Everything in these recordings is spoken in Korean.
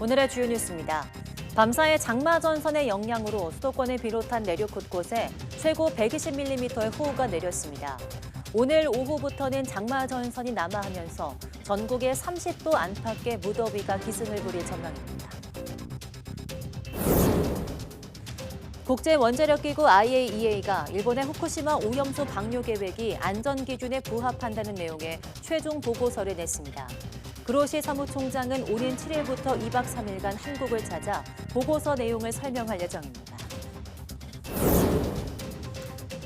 오늘의 주요 뉴스입니다. 밤사이 장마 전선의 영향으로 수도권을 비롯한 내륙 곳곳에 최고 120mm의 호우가 내렸습니다. 오늘 오후부터는 장마 전선이 남하하면서 전국에 30도 안팎의 무더위가 기승을 부릴 전망입니다. 국제원자력기구 IAEA가 일본의 후쿠시마 오염수 방류 계획이 안전기준에 부합한다는 내용의 최종 보고서를 냈습니다. 그로시 사무총장은 오는 7일부터 2박 3일간 한국을 찾아 보고서 내용을 설명할 예정입니다.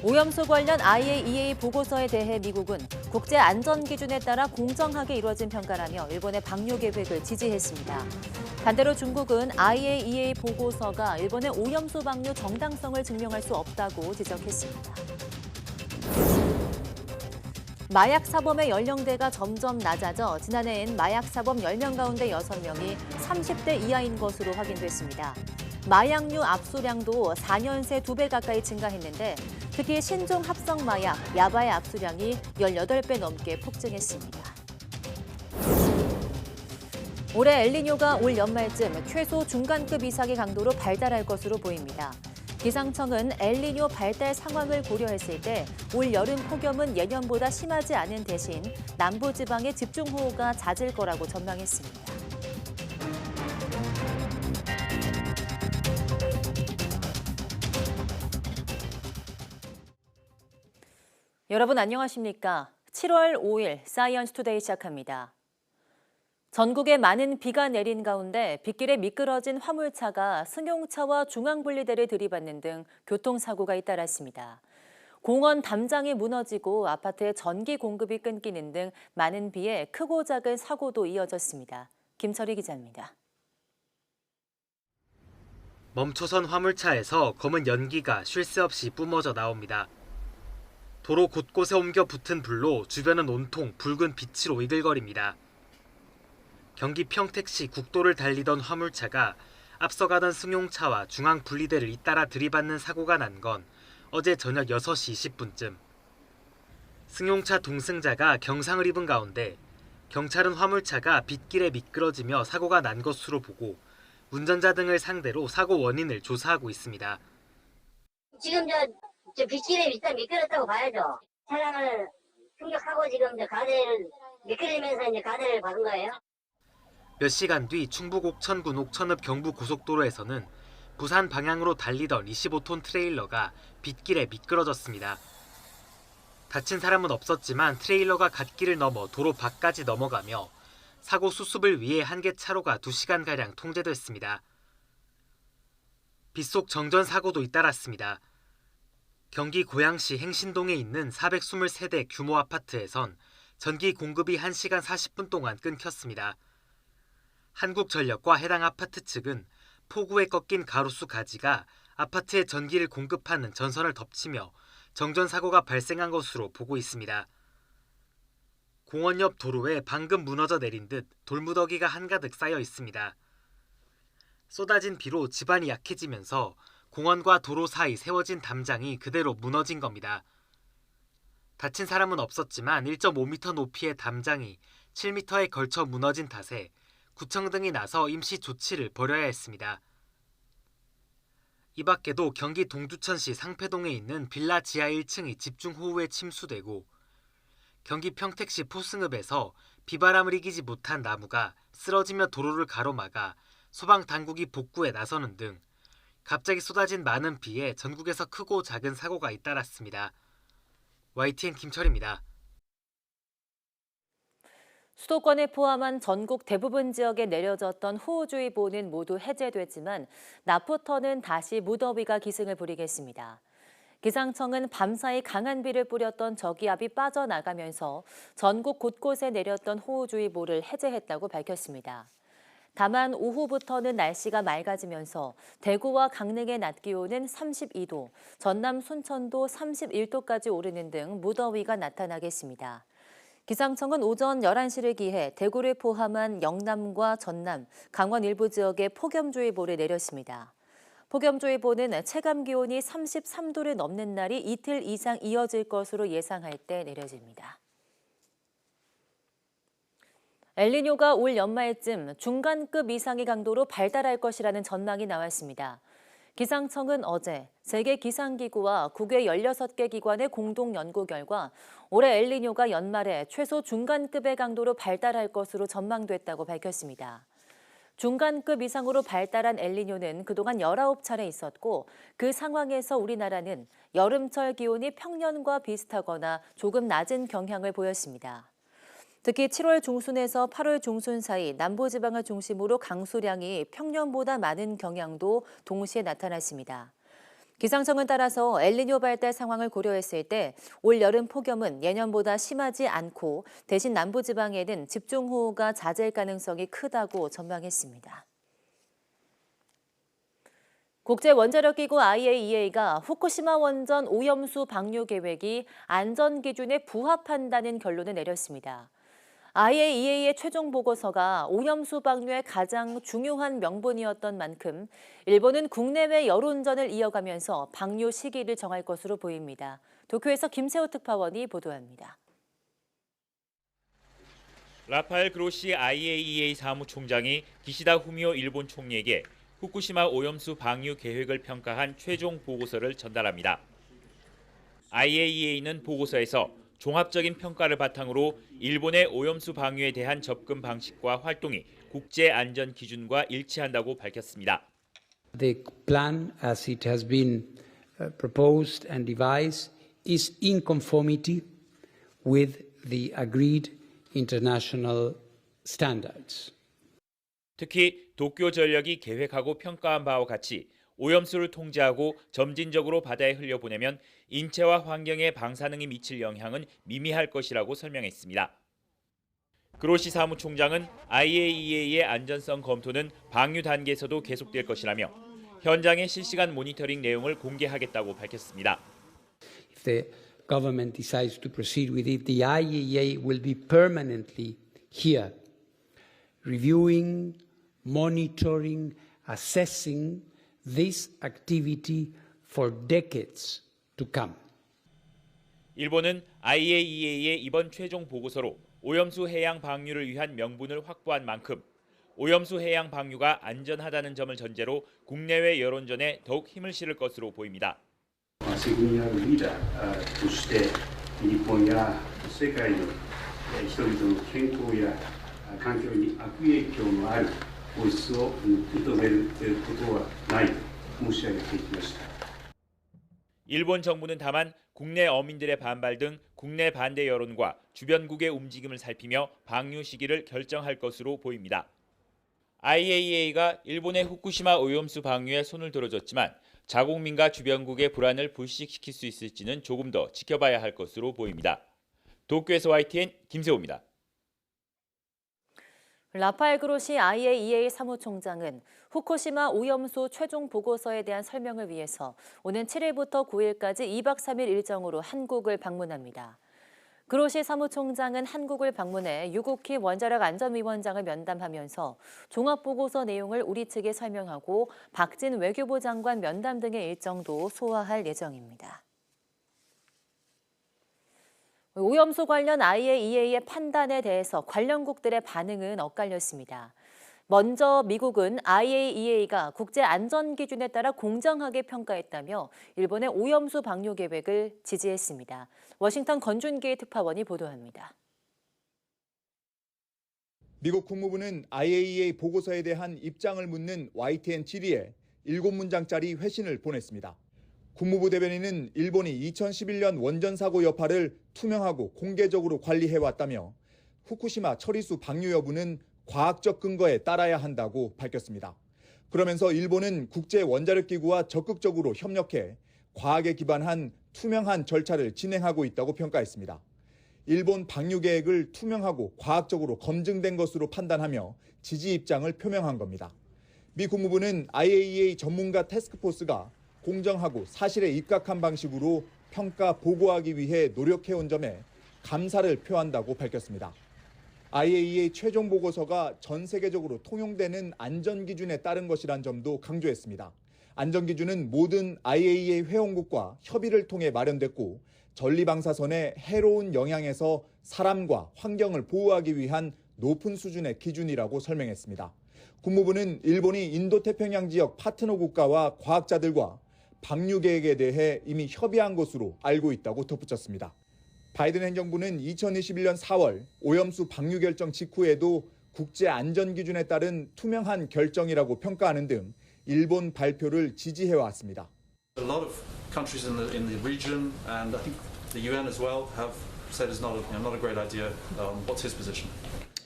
오염수 관련 IAEA 보고서에 대해 미국은 국제 안전 기준에 따라 공정하게 이루어진 평가라며 일본의 방류 계획을 지지했습니다. 반대로 중국은 IAEA 보고서가 일본의 오염수 방류 정당성을 증명할 수 없다고 지적했습니다. 마약 사범의 연령대가 점점 낮아져 지난해엔 마약 사범 10명 가운데 6명이 30대 이하인 것으로 확인됐습니다. 마약류 압수량도 4년 새 2배 가까이 증가했는데 특히 신종 합성 마약, 야바의 압수량이 18배 넘게 폭증했습니다. 올해 엘니뇨가 올 연말쯤 최소 중간급 이상의 강도로 발달할 것으로 보입니다. 기상청은 엘니뇨 발달 상황을 고려했을 때 올 여름 폭염은 예년보다 심하지 않은 대신 남부지방의 집중호우가 잦을 거라고 전망했습니다. 여러분 안녕하십니까? 7월 5일 사이언스 투데이 시작합니다. 전국에 많은 비가 내린 가운데 빗길에 미끄러진 화물차가 승용차와 중앙분리대를 들이받는 등 교통사고가 잇따랐습니다. 공원 담장이 무너지고 아파트의 전기 공급이 끊기는 등 많은 비에 크고 작은 사고도 이어졌습니다. 김철희 기자입니다. 멈춰선 화물차에서 검은 연기가 쉴 새 없이 뿜어져 나옵니다. 도로 곳곳에 옮겨 붙은 불로 주변은 온통 붉은 빛으로 이글거립니다. 경기 평택시 국도를 달리던 화물차가 앞서가던 승용차와 중앙 분리대를 잇따라 들이받는 사고가 난 건 어제 저녁 6시 20분쯤. 승용차 동승자가 경상을 입은 가운데 경찰은 화물차가 빗길에 미끄러지며 사고가 난 것으로 보고 운전자 등을 상대로 사고 원인을 조사하고 있습니다. 지금 저 빗길에 일단 미끄럽다고 봐야죠. 차량을 충격하고 지금 가대를 미끄러지면서 이제 가대를 박은 거예요. 몇 시간 뒤 충북 옥천군 옥천읍 경부고속도로에서는 부산 방향으로 달리던 25톤 트레일러가 빗길에 미끄러졌습니다. 다친 사람은 없었지만 트레일러가 갓길을 넘어 도로 밖까지 넘어가며 사고 수습을 위해 한 개 차로가 2시간가량 통제됐습니다. 빗속 정전 사고도 잇따랐습니다. 경기 고양시 행신동에 있는 423대 규모 아파트에선 전기 공급이 1시간 40분 동안 끊겼습니다. 한국전력과 해당 아파트 측은 폭우에 꺾인 가로수 가지가 아파트에 전기를 공급하는 전선을 덮치며 정전 사고가 발생한 것으로 보고 있습니다. 공원 옆 도로에 방금 무너져 내린 듯 돌무더기가 한가득 쌓여 있습니다. 쏟아진 비로 지반이 약해지면서 공원과 도로 사이 세워진 담장이 그대로 무너진 겁니다. 다친 사람은 없었지만 1.5m 높이의 담장이 7m에 걸쳐 무너진 탓에 구청 등이 나서 임시 조치를 벌여야 했습니다. 이 밖에도 경기 동두천시 상패동에 있는 빌라 지하 1층이 집중호우에 침수되고 경기 평택시 포승읍에서 비바람을 이기지 못한 나무가 쓰러지며 도로를 가로막아 소방당국이 복구에 나서는 등 갑자기 쏟아진 많은 비에 전국에서 크고 작은 사고가 잇따랐습니다. YTN 김철입니다. 수도권을 포함한 전국 대부분 지역에 내려졌던 호우주의보는 모두 해제됐지만 낮부터는 다시 무더위가 기승을 부리겠습니다. 기상청은 밤사이 강한 비를 뿌렸던 저기압이 빠져나가면서 전국 곳곳에 내렸던 호우주의보를 해제했다고 밝혔습니다. 다만 오후부터는 날씨가 맑아지면서 대구와 강릉의 낮 기온은 32도, 전남 순천도 31도까지 오르는 등 무더위가 나타나겠습니다. 기상청은 오전 11시를 기해 대구를 포함한 영남과 전남, 강원 일부 지역에 폭염주의보를 내렸습니다. 폭염주의보는 체감기온이 33도를 넘는 날이 이틀 이상 이어질 것으로 예상할 때 내려집니다. 엘니뇨가 올 연말쯤 중간급 이상의 강도로 발달할 것이라는 전망이 나왔습니다. 기상청은 어제 세계기상기구와 국외 16개 기관의 공동 연구 결과 올해 엘니뇨가 연말에 최소 중간급의 강도로 발달할 것으로 전망됐다고 밝혔습니다. 중간급 이상으로 발달한 엘니뇨는 그동안 19차례 있었고 그 상황에서 우리나라는 여름철 기온이 평년과 비슷하거나 조금 낮은 경향을 보였습니다. 특히 7월 중순에서 8월 중순 사이 남부지방을 중심으로 강수량이 평년보다 많은 경향도 동시에 나타났습니다. 기상청은 따라서 엘니뇨 발달 상황을 고려했을 때 올 여름 폭염은 예년보다 심하지 않고 대신 남부지방에는 집중호우가 잦을 가능성이 크다고 전망했습니다. 국제원자력기구 IAEA가 후쿠시마 원전 오염수 방류 계획이 안전기준에 부합한다는 결론을 내렸습니다. IAEA의 최종 보고서가 오염수 방류의 가장 중요한 명분이었던 만큼 일본은 국내외 여론전을 이어가면서 방류 시기를 정할 것으로 보입니다. 도쿄에서 김세호 특파원이 보도합니다. 라파엘 그로시 IAEA 사무총장이 기시다 후미오 일본 총리에게 후쿠시마 오염수 방류 계획을 평가한 최종 보고서를 전달합니다. IAEA는 보고서에서 종합적인 평가를 바탕으로 일본의 오염수 방류에 대한 접근 방식과 활동이 국제 안전 기준과 일치한다고 밝혔습니다. The plan as it has been proposed and devised is in conformity with the agreed international standards. 특히 도쿄전력이 계획하고 평가한 바와 같이 오염수를 통제하고 점진적으로 바다에 흘려보내면 인체와 환경에 방사능이 미칠 영향은 미미할 것이라고 설명했습니다. 그로시 사무총장은 IAEA의 안전성 검토는 방류 단계에서도 계속될 것이라며 현장의 실시간 모니터링 내용을 공개하겠다고 밝혔습니다. If the government decides to proceed with it, the IAEA will be permanently here, reviewing, monitoring, assessing this activity for decades to come. 일본은 IAEA의 이번 최종 보고서로 오염수 해양 방류를 위한 명분을 확보한 만큼 오염수 해양 방류가 안전하다는 점을 전제로 국내외 여론전에 더욱 힘을 실을 것으로 보입니다. 責任あるリーダーとして日本や世界の人々の健康や環境に悪影響のある放出を認めることはないと申し上げていきました。 일본 정부는 다만 국내 어민들의 반발 등 국내 반대 여론과 주변국의 움직임을 살피며 방류 시기를 결정할 것으로 보입니다. IAEA가 일본의 후쿠시마 오염수 방류에 손을 들어줬지만 자국민과 주변국의 불안을 불식시킬 수 있을지는 조금 더 지켜봐야 할 것으로 보입니다. 도쿄에서 YTN 김세호입니다. 라파엘 그로시 IAEA 사무총장은 후쿠시마 오염수 최종 보고서에 대한 설명을 위해서 오는 7일부터 9일까지 2박 3일 일정으로 한국을 방문합니다. 그로시 사무총장은 한국을 방문해 유국희 원자력 안전위원장을 면담하면서 종합보고서 내용을 우리 측에 설명하고 박진 외교부 장관 면담 등의 일정도 소화할 예정입니다. 오염수 관련 IAEA의 판단에 대해서 관련국들의 반응은 엇갈렸습니다. 먼저 미국은 IAEA가 국제 안전 기준에 따라 공정하게 평가했다며 일본의 오염수 방류 계획을 지지했습니다. 워싱턴 건준기 특파원이 보도합니다. 미국 국무부는 IAEA 보고서에 대한 입장을 묻는 YTN 질의에 7문장짜리 회신을 보냈습니다. 국무부 대변인은 일본이 2011년 원전 사고 여파를 투명하고 공개적으로 관리해왔다며 후쿠시마 처리수 방류 여부는 과학적 근거에 따라야 한다고 밝혔습니다. 그러면서 일본은 국제원자력기구와 적극적으로 협력해 과학에 기반한 투명한 절차를 진행하고 있다고 평가했습니다. 일본 방류 계획을 투명하고 과학적으로 검증된 것으로 판단하며 지지 입장을 표명한 겁니다. 미 국무부는 IAEA 전문가 태스크포스가 공정하고 사실에 입각한 방식으로 평가 보고하기 위해 노력해온 점에 감사를 표한다고 밝혔습니다. IAEA 최종 보고서가 전 세계적으로 통용되는 안전기준에 따른 것이란 점도 강조했습니다. 안전기준은 모든 IAEA 회원국과 협의를 통해 마련됐고 전리방사선의 해로운 영향에서 사람과 환경을 보호하기 위한 높은 수준의 기준이라고 설명했습니다. 국무부는 일본이 인도태평양 지역 파트너 국가와 과학자들과 방류 계획에 대해 이미 협의한 것으로 알고 있다고 덧붙였습니다. 바이든 행정부는 2021년 4월 오염수 방류 결정 직후에도 국제 안전 기준에 따른 투명한 결정이라고 평가하는 등 일본 발표를 지지해 왔습니다. A lot of countries in the region and I think the UN as well have said it's not a great idea. What's his position?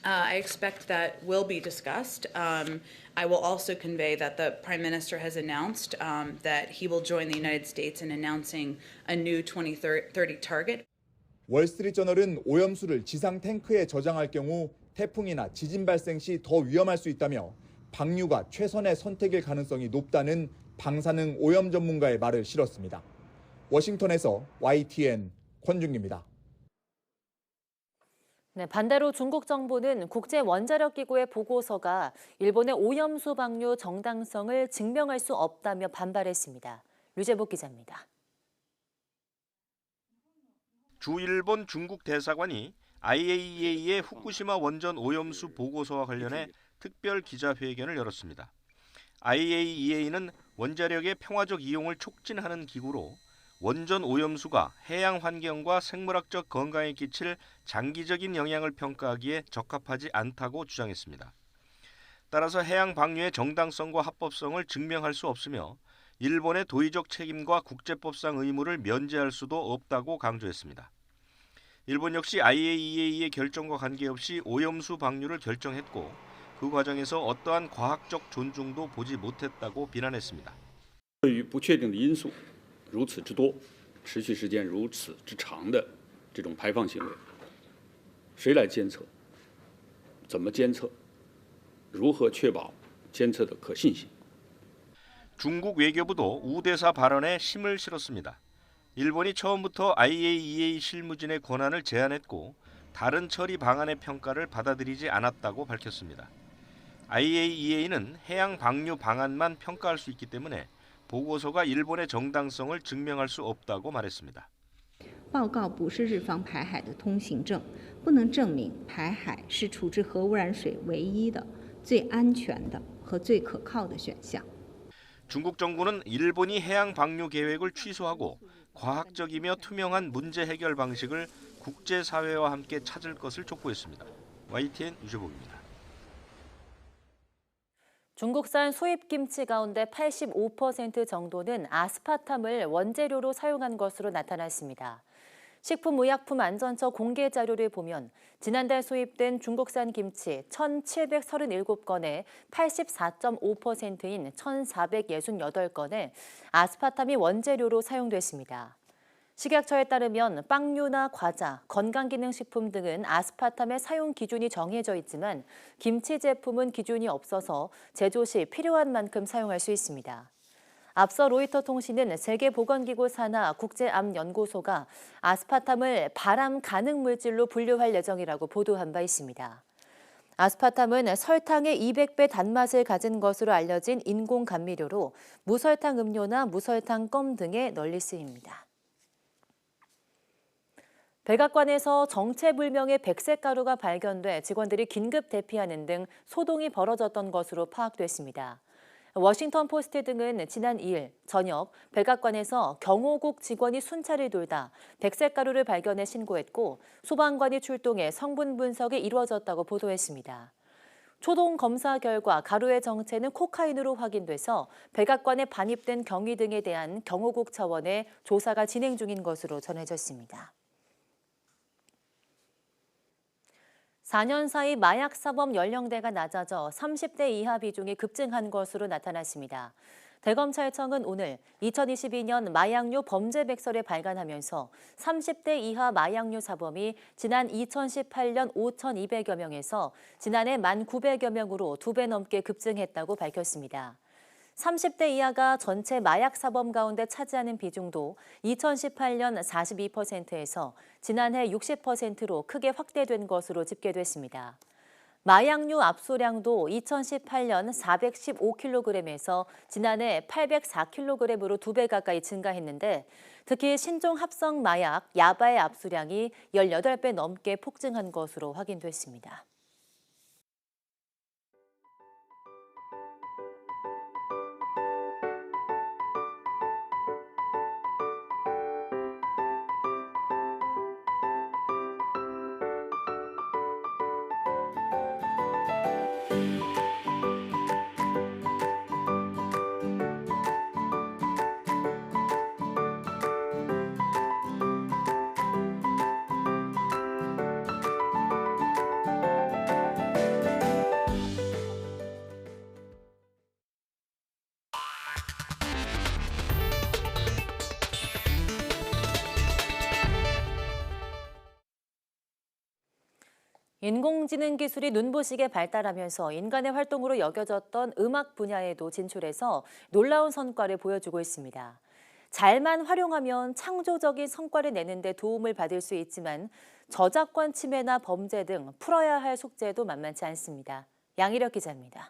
I expect that will be discussed. I will also convey that the Prime Minister has announced that he will join the United States in announcing a new 2030 target. 월스트리트저널은 오염수를 지상 탱크에 저장할 경우 태풍이나 지진 발생 시 더 위험할 수 있다며 방류가 최선의 선택일 가능성이 높다는 방사능 오염 전문가의 말을 실었습니다. 워싱턴에서 YTN 권준기입니다. 네, 반대로 중국 정부는 국제원자력기구의 보고서가 일본의 오염수 방류 정당성을 증명할 수 없다며 반발했습니다. 류재복 기자입니다. 주 일본 중국 대사관이 IAEA의 후쿠시마 원전 오염수 보고서와 관련해 특별 기자회견을 열었습니다. IAEA는 원자력의 평화적 이용을 촉진하는 기구로 원전 오염수가 해양 환경과 생물학적 건강에 끼칠 장기적인 영향을 평가하기에 적합하지 않다고 주장했습니다. 따라서 해양 방류의 정당성과 합법성을 증명할 수 없으며 일본의 도의적 책임과 국제법상 의무를 면제할 수도 없다고 강조했습니다. 일본 역시 IAEA의 결정과 관계없이 오염수 방류를 결정했고 그 과정에서 어떠한 과학적 존중도 보지 못했다고 비난했습니다. 对于不确定的因素如此之多，持续时间如此之长的这种排放行为，谁来监测？怎么监测？如何确保监测的可信性？ 중국 외교부도 우 대사 발언에 심을 실었습니다. 일본이 처음부터 IAEA 실무진의 권한을 제한했고 다른 처리 방안의 평가를 받아들이지 않았다고 밝혔습니다. IAEA는 해양 방류 방안만 평가할 수 있기 때문에 보고서가 일본의 정당성을 증명할 수 없다고 말했습니다. 报告不是日方排海的通行证，不能证明排海是处置核污染水唯一的、最安全的和最可靠的选项。 중국 정부는 일본이 해양 방류 계획을 취소하고 과학적이며 투명한 문제 해결 방식을 국제사회와 함께 찾을 것을 촉구했습니다. YTN 유재복입니다. 중국산 수입 김치 가운데 85% 정도는 아스파탐을 원재료로 사용한 것으로 나타났습니다. 식품의약품안전처 공개 자료를 보면 지난달 수입된 중국산 김치 1,737건에 84.5%인 1,468건에 아스파탐이 원재료로 사용됐습니다. 식약처에 따르면 빵류나 과자, 건강기능식품 등은 아스파탐의 사용 기준이 정해져 있지만 김치 제품은 기준이 없어서 제조 시 필요한 만큼 사용할 수 있습니다. 앞서 로이터 통신은 세계보건기구 산하 국제암연구소가 아스파탐을 발암 가능 물질로 분류할 예정이라고 보도한 바 있습니다. 아스파탐은 설탕의 200배 단맛을 가진 것으로 알려진 인공 감미료로 무설탕 음료나 무설탕 껌 등에 널리 쓰입니다. 백악관에서 정체불명의 백색 가루가 발견돼 직원들이 긴급 대피하는 등 소동이 벌어졌던 것으로 파악됐습니다. 워싱턴 포스트 등은 지난 2일 저녁 백악관에서 경호국 직원이 순찰을 돌다 백색 가루를 발견해 신고했고 소방관이 출동해 성분 분석이 이루어졌다고 보도했습니다. 초동 검사 결과 가루의 정체는 코카인으로 확인돼서 백악관에 반입된 경위 등에 대한 경호국 차원의 조사가 진행 중인 것으로 전해졌습니다. 4년 사이 마약 사범 연령대가 낮아져 30대 이하 비중이 급증한 것으로 나타났습니다. 대검찰청은 오늘 2022년 마약류 범죄 백서를 발간하면서 30대 이하 마약류 사범이 지난 2018년 5,200여 명에서 지난해 1,900여 명으로 2배 넘게 급증했다고 밝혔습니다. 30대 이하가 전체 마약 사범 가운데 차지하는 비중도 2018년 42%에서 지난해 60%로 크게 확대된 것으로 집계됐습니다. 마약류 압수량도 2018년 415kg에서 지난해 804kg으로 2배 가까이 증가했는데 특히 신종 합성 마약, 야바의 압수량이 18배 넘게 폭증한 것으로 확인됐습니다. 인공지능 기술이 눈부시게 발달하면서 인간의 활동으로 여겨졌던 음악 분야에도 진출해서 놀라운 성과를 보여주고 있습니다. 잘만 활용하면 창조적인 성과를 내는 데 도움을 받을 수 있지만 저작권 침해나 범죄 등 풀어야 할 숙제도 만만치 않습니다. 양희력 기자입니다.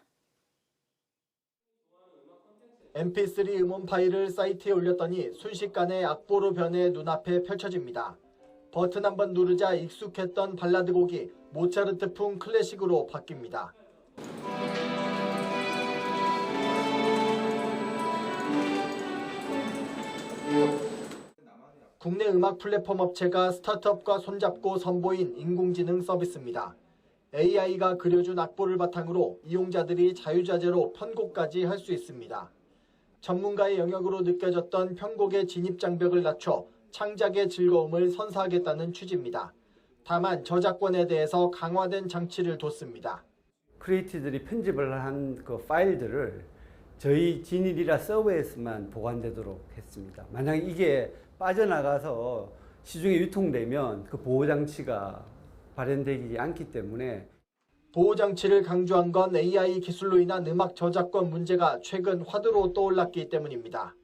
mp3 음원 파일을 사이트에 올렸더니 순식간에 악보로 변해 눈앞에 펼쳐집니다. 버튼 한번 누르자 익숙했던 발라드 곡이 모차르트풍 클래식으로 바뀝니다. 국내 음악 플랫폼 업체가 스타트업과 손잡고 선보인 인공지능 서비스입니다. AI가 그려준 악보를 바탕으로 이용자들이 자유자재로 편곡까지 할 수 있습니다. 전문가의 영역으로 느껴졌던 편곡의 진입장벽을 낮춰 창작의 즐거움을 선사하겠다는 취지입니다. 다만 저작권에 대해서 강화된 장치를 뒀습니다. 크리에이터들이 편집을 한 그 파일들을 저희 지닐이라 서버에서만 보관되도록 했습니다. 만약 이게 빠져나가서 시중에 유통되면 그 보호장치가 발현되지 않기 때문에 보호장치를 강조한 건 AI 기술로 인한 음악 저작권 문제가 최근 화두로 떠올랐기 때문입니다.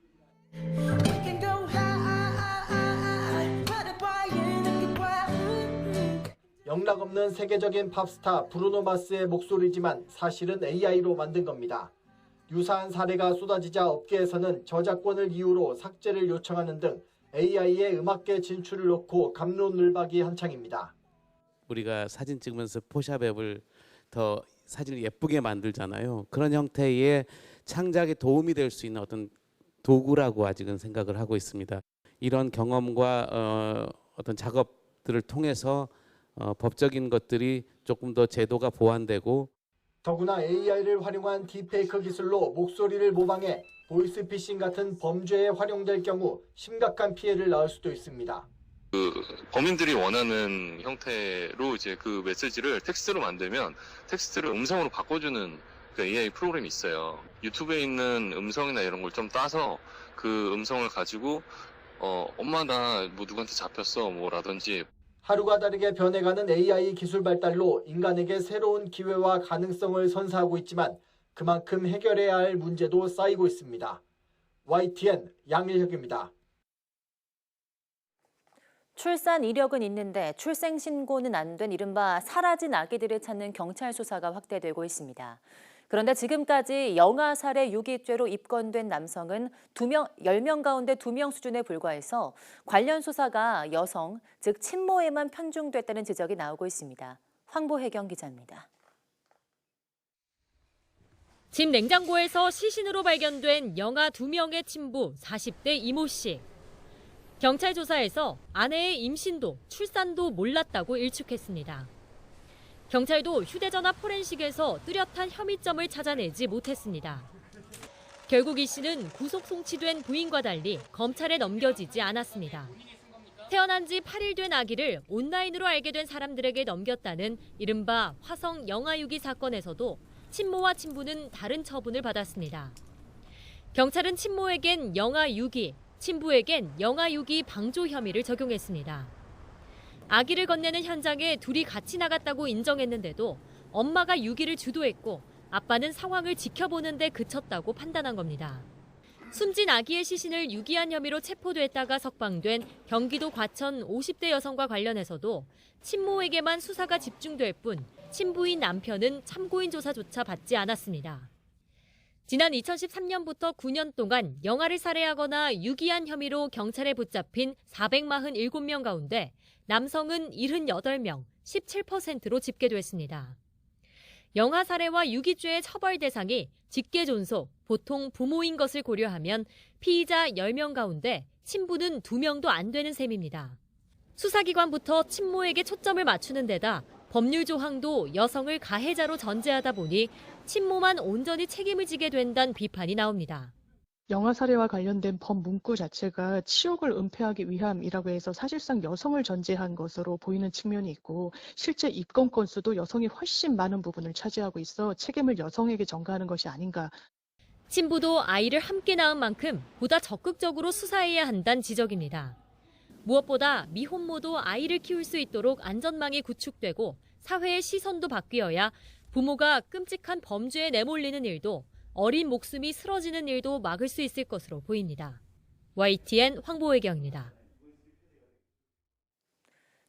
영락없는 세계적인 팝스타 브루노 마스의 목소리지만 사실은 AI로 만든 겁니다. 유사한 사례가 쏟아지자 업계에서는 저작권을 이유로 삭제를 요청하는 등 AI의 음악계 진출을 놓고 갑론을박이 한창입니다. 우리가 사진 찍으면서 포샵 앱을 더 사진을 예쁘게 만들잖아요. 그런 형태의 창작에 도움이 될 수 있는 어떤 도구라고 아직은 생각을 하고 있습니다. 이런 경험과 어떤 작업들을 통해서 법적인 것들이 조금 더 제도가 보완되고 더구나 AI를 활용한 딥페이크 기술로 목소리를 모방해 보이스피싱 같은 범죄에 활용될 경우 심각한 피해를 낳을 수도 있습니다. 범인들이 원하는 형태로 이제 그 메시지를 텍스트로 만들면 텍스트를 음성으로 바꿔주는 그 AI 프로그램이 있어요. 유튜브에 있는 음성이나 이런 걸 좀 따서 그 음성을 가지고 엄마 나 뭐 누구한테 잡혔어 뭐라든지. 하루가 다르게 변해가는 AI 기술 발달로 인간에게 새로운 기회와 가능성을 선사하고 있지만 그만큼 해결해야 할 문제도 쌓이고 있습니다. YTN 양일혁입니다. 출산 이력은 있는데 출생 신고는 안 된 이른바 사라진 아기들을 찾는 경찰 수사가 확대되고 있습니다. 그런데 지금까지 영아 살해 유기죄로 입건된 남성은 10명 가운데 2명 수준에 불과해서 관련 수사가 여성, 즉 친모에만 편중됐다는 지적이 나오고 있습니다. 황보혜경 기자입니다. 집 냉장고에서 시신으로 발견된 영아 2명의 친부 40대 이모 씨. 경찰 조사에서 아내의 임신도 출산도 몰랐다고 일축했습니다. 경찰도 휴대전화 포렌식에서 뚜렷한 혐의점을 찾아내지 못했습니다. 결국 이 씨는 구속 송치된 부인과 달리 검찰에 넘겨지지 않았습니다. 태어난 지 8일 된 아기를 온라인으로 알게 된 사람들에게 넘겼다는 이른바 화성 영아유기 사건에서도 친모와 친부는 다른 처분을 받았습니다. 경찰은 친모에겐 영아유기, 친부에겐 영아유기 방조 혐의를 적용했습니다. 아기를 건네는 현장에 둘이 같이 나갔다고 인정했는데도 엄마가 유기를 주도했고 아빠는 상황을 지켜보는 데 그쳤다고 판단한 겁니다. 숨진 아기의 시신을 유기한 혐의로 체포됐다가 석방된 경기도 과천 50대 여성과 관련해서도 친모에게만 수사가 집중될 뿐 친부인 남편은 참고인 조사조차 받지 않았습니다. 지난 2013년부터 9년 동안 영아를 살해하거나 유기한 혐의로 경찰에 붙잡힌 447명 가운데 남성은 78명, 17%로 집계됐습니다. 영아 살해와 유기죄의 처벌 대상이 직계존속, 보통 부모인 것을 고려하면 피의자 10명 가운데 친부는 2명도 안 되는 셈입니다. 수사기관부터 친모에게 초점을 맞추는 데다 법률 조항도 여성을 가해자로 전제하다 보니 친모만 온전히 책임을 지게 된다는 비판이 나옵니다. 영아 살해와 관련된 법 문구 자체가 치욕을 은폐하기 위함이라고 해서 사실상 여성을 전제한 것으로 보이는 측면이 있고 실제 입건 건수도 여성이 훨씬 많은 부분을 차지하고 있어 책임을 여성에게 전가하는 것이 아닌가. 친부도 아이를 함께 낳은 만큼 보다 적극적으로 수사해야 한다는 지적입니다. 무엇보다 미혼모도 아이를 키울 수 있도록 안전망이 구축되고 사회의 시선도 바뀌어야 부모가 끔찍한 범죄에 내몰리는 일도 어린 목숨이 쓰러지는 일도 막을 수 있을 것으로 보입니다. YTN 황보혜경입니다.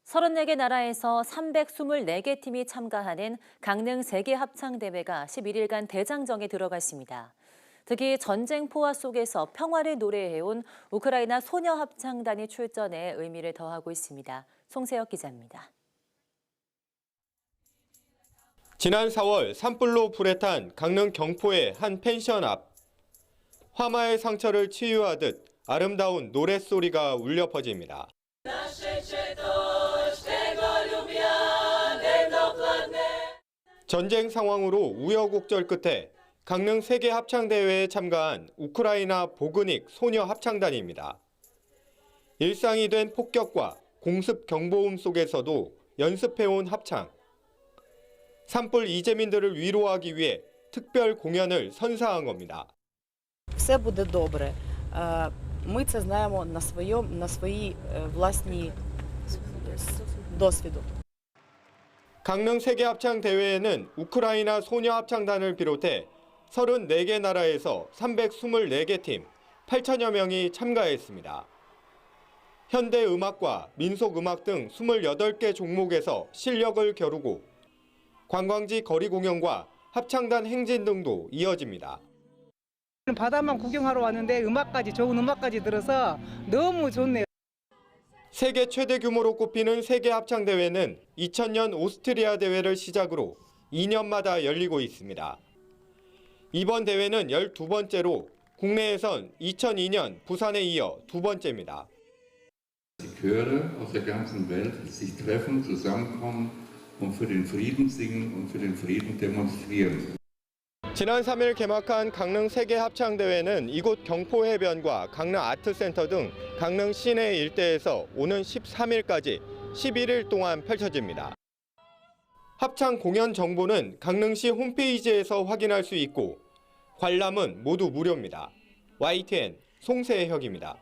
34개 나라에서 324개 팀이 참가하는 강릉 세계 합창 대회가 11일간 대장정에 들어갔습니다. 특히 전쟁 포화 속에서 평화를 노래해온 우크라이나 소녀 합창단이 출전해 의미를 더하고 있습니다. 송세혁 기자입니다. 지난 4월 산불로 불에 탄 강릉 경포의 한 펜션 앞. 화마의 상처를 치유하듯 아름다운 노랫소리가 울려 퍼집니다. 전쟁 상황으로 우여곡절 끝에 강릉 세계 합창 대회에 참가한 우크라이나 보그닉 소녀 합창단입니다. 일상이 된 폭격과 공습 경보음 속에서도 연습해온 합창. 산불 이재민들을 위로하기 위해 특별 공연을 선사한 겁니다. Все буде добре. Ми це знаємо на своїй власній досвіду. 강릉 세계 합창 대회에는 우크라이나 소녀 합창단을 비롯해 34개 나라에서 324개 팀, 8천여 명이 참가했습니다. 현대 음악과 민속 음악 등 28개 종목에서 실력을 겨루고 관광지 거리 공연과 합창단 행진 등도 이어집니다. 바다만 구경하러 왔는데 좋은 음악까지 들어서 너무 좋네요. 세계 최대 규모로 꼽히는 세계 합창 대회는 2000년 오스트리아 대회를 시작으로 2년마다 열리고 있습니다. 이번 대회는 12번째로 국내에선 2002년 부산에 이어 두 번째입니다. Die Chöre aus der ganzen Welt sich treffen, zusammenkommen und für den Frieden singen und für den Frieden demonstrieren. 지난 3일 개막한 강릉 세계 합창 대회는 이곳 경포 해변과 강릉 아트센터 등 강릉 시내 일대에서 오는 13일까지 11일 동안 펼쳐집니다. 합창 공연 정보는 강릉시 홈페이지에서 확인할 수 있고 관람은 모두 무료입니다. YTN 송세혁입니다.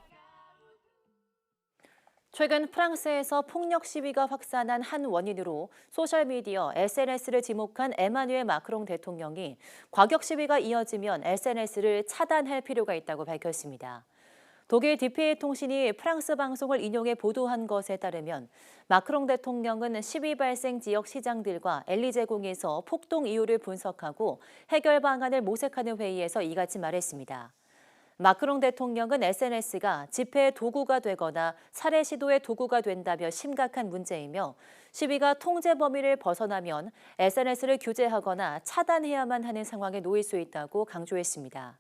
최근 프랑스에서 폭력 시위가 확산한 한 원인으로 소셜미디어 SNS를 지목한 에마뉘엘 마크롱 대통령이 과격 시위가 이어지면 SNS를 차단할 필요가 있다고 밝혔습니다. 독일 DPA 통신이 프랑스 방송을 인용해 보도한 것에 따르면 마크롱 대통령은 시위 발생 지역 시장들과 엘리제궁에서 폭동 이유를 분석하고 해결 방안을 모색하는 회의에서 이같이 말했습니다. 마크롱 대통령은 SNS가 집회의 도구가 되거나 살해 시도의 도구가 된다며 심각한 문제이며 시위가 통제 범위를 벗어나면 SNS를 규제하거나 차단해야만 하는 상황에 놓일 수 있다고 강조했습니다.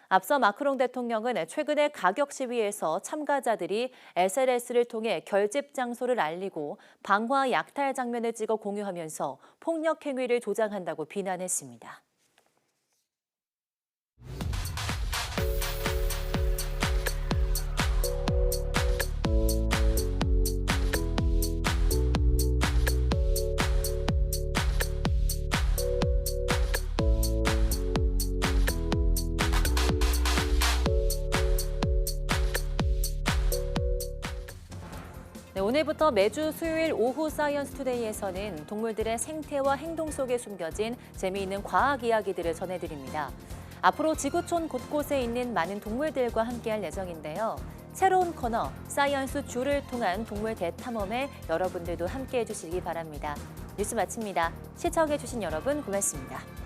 앞서 마크롱 대통령은 최근에 가격 시위에서 참가자들이 SNS를 통해 결집 장소를 알리고 방화 약탈 장면을 찍어 공유하면서 폭력 행위를 조장한다고 비난했습니다. 네, 오늘부터 매주 수요일 오후 사이언스 투데이에서는 동물들의 생태와 행동 속에 숨겨진 재미있는 과학 이야기들을 전해드립니다. 앞으로 지구촌 곳곳에 있는 많은 동물들과 함께할 예정인데요. 새로운 코너 사이언스 쥬를 통한 동물 대탐험에 여러분들도 함께해 주시기 바랍니다. 뉴스 마칩니다. 시청해 주신 여러분 고맙습니다.